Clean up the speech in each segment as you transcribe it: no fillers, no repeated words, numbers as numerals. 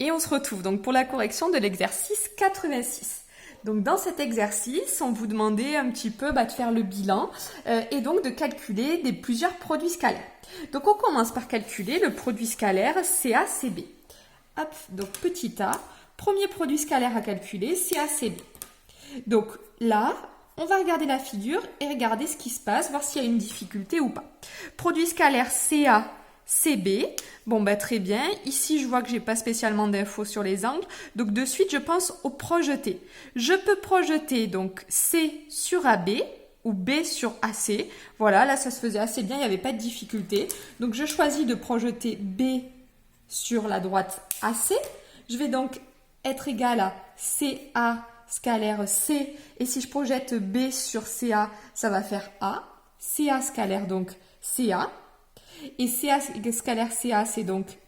Et on se retrouve donc pour la correction de l'exercice 86. Donc dans cet exercice, on vous demandait un petit peu de faire le bilan et donc de calculer plusieurs produits scalaires. Donc on commence par calculer le produit scalaire CA-CB. Hop, donc petit a, premier produit scalaire à calculer, CA-CB. Donc là, on va regarder la figure et regarder ce qui se passe, voir s'il y a une difficulté ou pas. Produit scalaire CA-CB. Bon, très bien. Ici, je vois que j'ai pas spécialement d'infos sur les angles. Donc, de suite, je pense au projeté. Je peux projeter donc C sur AB ou B sur AC. Voilà, là, ça se faisait assez bien. Il n'y avait pas de difficulté. Donc, je choisis de projeter B sur la droite AC. Je vais donc être égal à CA scalaire C. Et si je projette B sur CA, ça va faire A. CA scalaire, donc CA. Et CA scalaire CA, c'est donc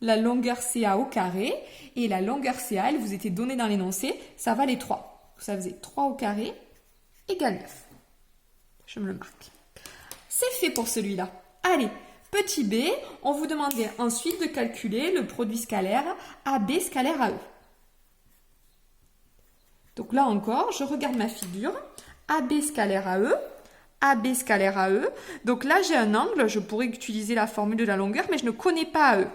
la longueur CA au carré. Et la longueur CA, elle vous était donnée dans l'énoncé, ça va les 3. Ça faisait 3 au carré égale 9. Je me le marque. C'est fait pour celui-là. Allez, petit b, on vous demandait ensuite de calculer le produit scalaire AB scalaire AE. Donc là encore, je regarde ma figure. AB scalaire AE. AB scalaire AE. Donc là, j'ai un angle. Je pourrais utiliser la formule de la longueur, mais je ne connais pas AE.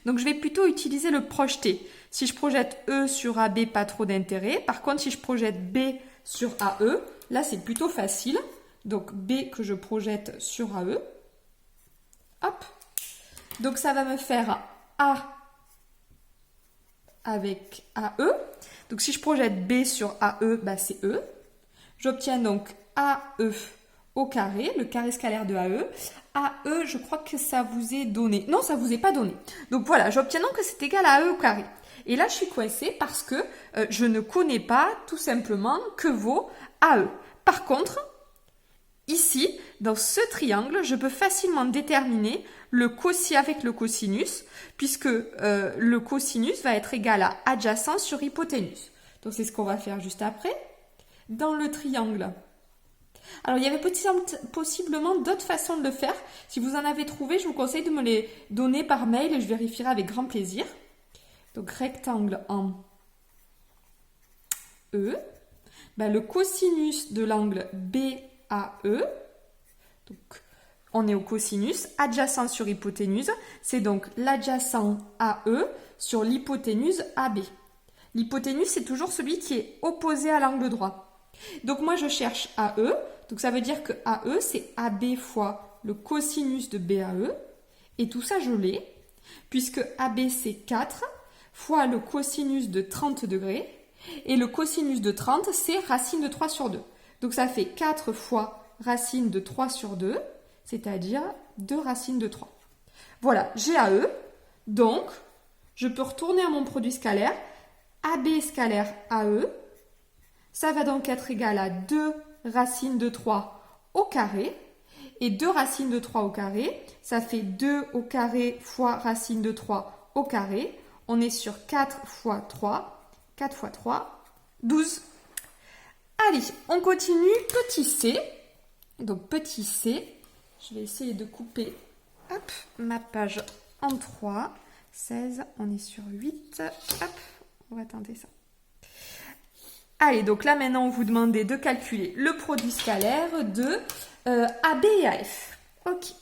Donc je vais plutôt utiliser le projeté. Si je projette E sur AB, pas trop d'intérêt. Par contre, si je projette B sur AE, là, c'est plutôt facile. Donc B que je projette sur AE. Hop. Donc ça va me faire A avec AE. Donc si je projette B sur AE, c'est E. J'obtiens donc AE au carré, le carré scalaire de AE. AE, je crois que ça vous est donné. Non, ça ne vous est pas donné. Donc voilà, j'obtiens donc que c'est égal à AE au carré. Et là, je suis coincée parce que je ne connais pas tout simplement que vaut AE. Par contre, ici, dans ce triangle, je peux facilement déterminer le cossi avec le cosinus, puisque le cosinus va être égal à adjacent sur hypoténuse. Donc c'est ce qu'on va faire juste après. Dans le triangle. Alors, il y avait possiblement d'autres façons de le faire. Si vous en avez trouvé, je vous conseille de me les donner par mail et je vérifierai avec grand plaisir. Donc, rectangle en E. Le cosinus de l'angle BAE. Donc, on est au cosinus. Adjacent sur hypoténuse. C'est donc l'adjacent AE sur l'hypoténuse AB. L'hypoténuse, c'est toujours celui qui est opposé à l'angle droit. Donc moi, je cherche AE. Donc ça veut dire que AE, c'est AB fois le cosinus de BAE. Et tout ça, je l'ai. Puisque AB, c'est 4 fois le cosinus de 30 degrés. Et le cosinus de 30, c'est racine de 3 sur 2. Donc ça fait 4 fois racine de 3 sur 2, c'est-à-dire 2 racines de 3. Voilà, j'ai AE. Donc, je peux retourner à mon produit scalaire. AB scalaire AE. Ça va donc être égal à 2 racines de 3 au carré. Et 2 racines de 3 au carré, ça fait 2 au carré fois racine de 3 au carré. On est sur 4 fois 3. 4 fois 3, 12. Allez, on continue. Petit c. Donc petit c, je vais essayer de couper ma page en 3. 16, on est sur 8. Hop, on va tenter ça. Allez, donc là maintenant, on vous demandait de calculer le produit scalaire de AB et AF. Ok.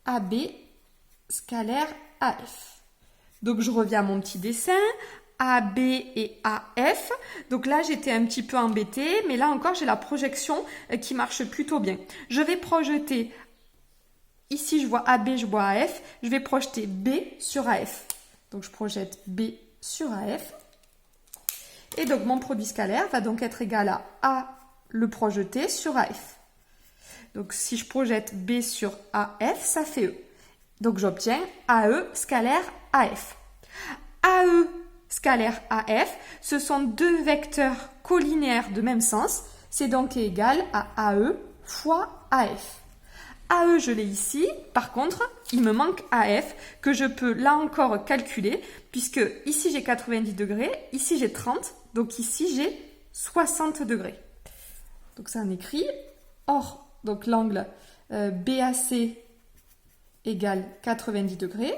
AB scalaire AF. Donc je reviens à mon petit dessin. AB et AF. Donc là, j'étais un petit peu embêtée, mais là encore, j'ai la projection qui marche plutôt bien. Je vais projeter, ici je vois AB, je vois AF. Je vais projeter B sur AF. Donc je projette B sur AF. Et donc, mon produit scalaire va donc être égal à A, le projeté, sur AF. Donc, si je projette B sur AF, ça fait E. Donc, j'obtiens AE scalaire AF. AE scalaire AF, ce sont deux vecteurs collinéaires de même sens. C'est donc égal à AE fois AF. AE, je l'ai ici. Par contre, il me manque AF que je peux là encore calculer puisque ici j'ai 90 degrés, ici j'ai 30, donc ici j'ai 60 degrés. Donc ça en écrit. Or, donc l'angle BAC égale 90 degrés.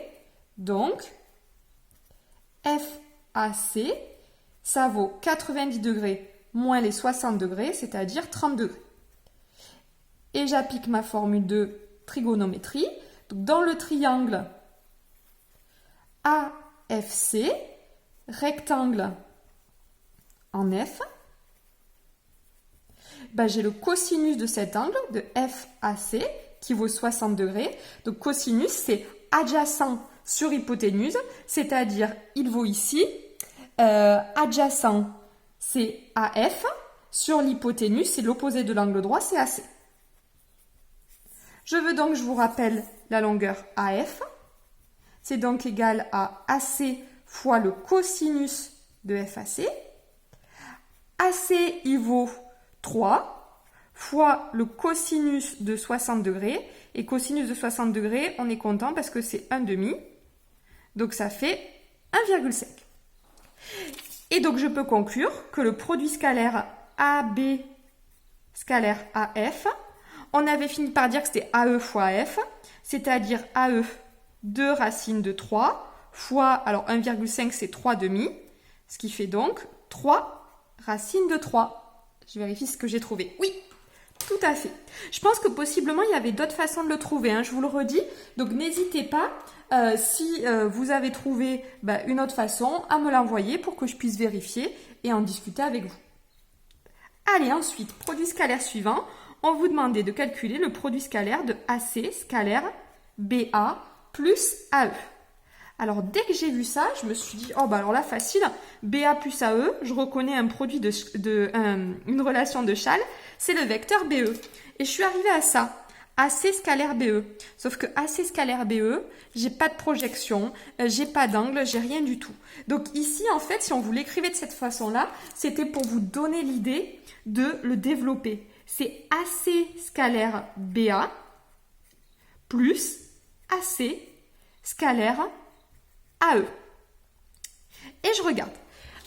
Donc, FAC, ça vaut 90 degrés moins les 60 degrés, c'est-à-dire 30 degrés. Et j'applique ma formule de trigonométrie. Donc, dans le triangle AFC, rectangle en F, j'ai le cosinus de cet angle de FAC qui vaut 60 degrés. Donc cosinus, c'est adjacent sur hypoténuse, c'est-à-dire il vaut ici, adjacent c'est AF, sur l'hypoténuse, c'est l'opposé de l'angle droit, c'est AC. Je vous rappelle la longueur AF, c'est donc égal à AC fois le cosinus de FAC. AC, il vaut 3 fois le cosinus de 60 degrés. Et cosinus de 60 degrés, on est content parce que c'est 1/2. Donc ça fait 1,5. Et donc je peux conclure que le produit scalaire AB scalaire AF, on avait fini par dire que c'était AE fois AF, c'est-à-dire AE 2 racine de 3 fois, alors 1,5 c'est 3/2, ce qui fait donc 3 racine de 3. Je vérifie ce que j'ai trouvé. Oui, tout à fait. Je pense que possiblement il y avait d'autres façons de le trouver, hein, je vous le redis. Donc n'hésitez pas, si vous avez trouvé une autre façon, à me l'envoyer pour que je puisse vérifier et en discuter avec vous. Allez, ensuite, produit scalaire suivant. On vous demandait de calculer le produit scalaire de AC scalaire BA plus AE. Alors, dès que j'ai vu ça, je me suis dit, alors là, facile, BA plus AE, je reconnais un produit une relation de Chasles, c'est le vecteur BE. Et je suis arrivée à ça, AC scalaire BE. Sauf que AC scalaire BE, j'ai pas de projection, j'ai pas d'angle, j'ai rien du tout. Donc ici, en fait, si on vous l'écrivait de cette façon-là, c'était pour vous donner l'idée de le développer. C'est AC scalaire BA plus AC scalaire AE. Et je regarde.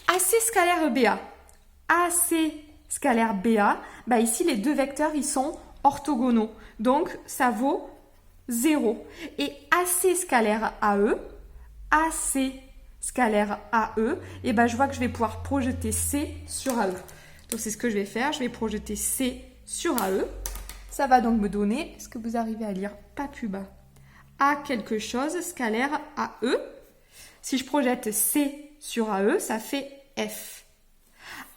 AC scalaire BA. AC scalaire BA. Ici, les deux vecteurs, ils sont orthogonaux. Donc, ça vaut 0. Et AC scalaire AE. AC scalaire AE. Et je vois que je vais pouvoir projeter C sur AE. Donc, c'est ce que je vais faire. Je vais projeter C sur AE. Ça va donc me donner, est-ce que vous arrivez à lire pas plus bas, A quelque chose scalaire AE. Si je projette C sur AE, ça fait F.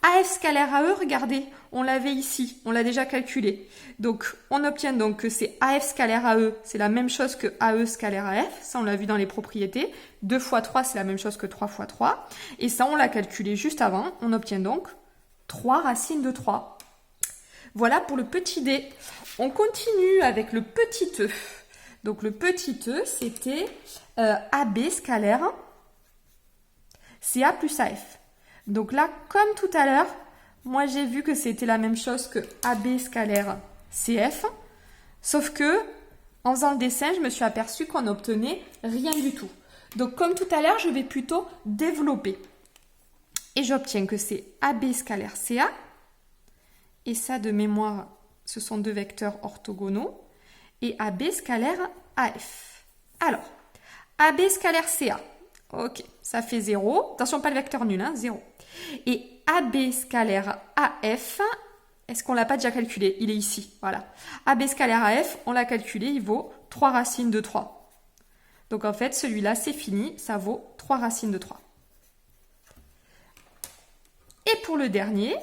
AF scalaire AE, regardez, on l'avait ici, on l'a déjà calculé. Donc, on obtient donc que c'est AF scalaire AE, c'est la même chose que AE scalaire AF. Ça, on l'a vu dans les propriétés. 2 fois 3, c'est la même chose que 3 fois 3. Et ça, on l'a calculé juste avant. On obtient donc 3 racines de 3. Voilà pour le petit d. On continue avec le petit e. Donc, le petit e, c'était AB scalaire CA plus AF. Donc là, comme tout à l'heure, moi j'ai vu que c'était la même chose que AB scalaire CF, sauf que en faisant le dessin, je me suis aperçue qu'on n'obtenait rien du tout. Donc comme tout à l'heure, je vais plutôt développer. Et j'obtiens que c'est AB scalaire CA, et ça de mémoire, ce sont deux vecteurs orthogonaux, et AB scalaire AF. Alors, AB scalaire CA. Ok, ça fait 0. Attention, pas le vecteur nul, 0. Et AB scalaire AF, est-ce qu'on ne l'a pas déjà calculé? Il est ici, voilà. AB scalaire AF, on l'a calculé, il vaut 3 racines de 3. Donc en fait, celui-là, c'est fini, ça vaut 3 racines de 3. Et pour le dernier,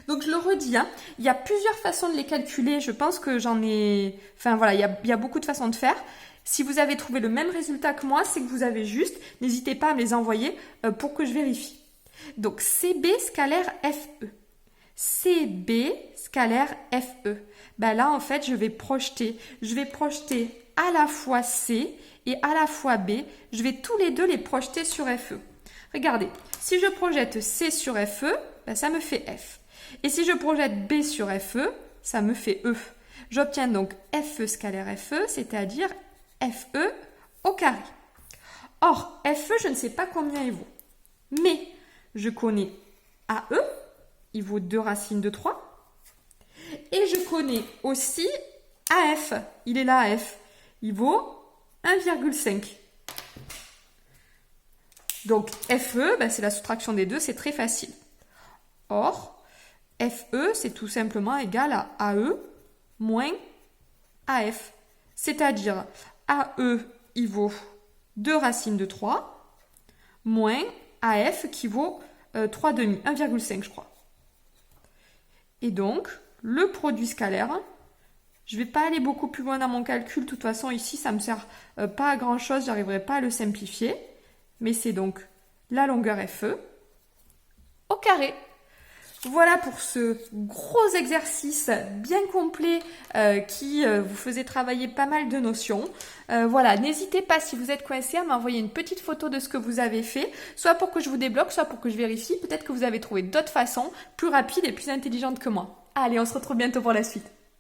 donc je le redis, il y a plusieurs façons de les calculer, je pense que j'en ai... Enfin voilà, il y a beaucoup de façons de faire. Si vous avez trouvé le même résultat que moi, c'est que vous avez juste. N'hésitez pas à me les envoyer pour que je vérifie. Donc, CB scalaire FE. CB scalaire FE. Là, en fait, je vais projeter à la fois C et à la fois B. Je vais tous les deux les projeter sur FE. Regardez, si je projette C sur FE, ça me fait F. Et si je projette B sur FE, ça me fait E. J'obtiens donc FE scalaire FE, c'est-à-dire FE au carré. Or, FE, je ne sais pas combien il vaut. Mais je connais AE, il vaut 2 racines de 3. Et je connais aussi AF, il est là AF, il vaut 1,5. Donc FE, ben, c'est la soustraction des deux, c'est très facile. Or, FE, c'est tout simplement égal à AE moins AF. C'est-à-dire, AE, il vaut 2 racines de 3, moins AF qui vaut 3 demi, 1,5 je crois. Et donc, le produit scalaire, je ne vais pas aller beaucoup plus loin dans mon calcul, de toute façon ici ça ne me sert pas à grand chose, je n'arriverai pas à le simplifier, mais c'est donc la longueur FE au carré. Voilà pour ce gros exercice bien complet qui vous faisait travailler pas mal de notions. Voilà, n'hésitez pas si vous êtes coincé à m'envoyer une petite photo de ce que vous avez fait, soit pour que je vous débloque, soit pour que je vérifie. Peut-être que vous avez trouvé d'autres façons plus rapides et plus intelligentes que moi. Allez, on se retrouve bientôt pour la suite.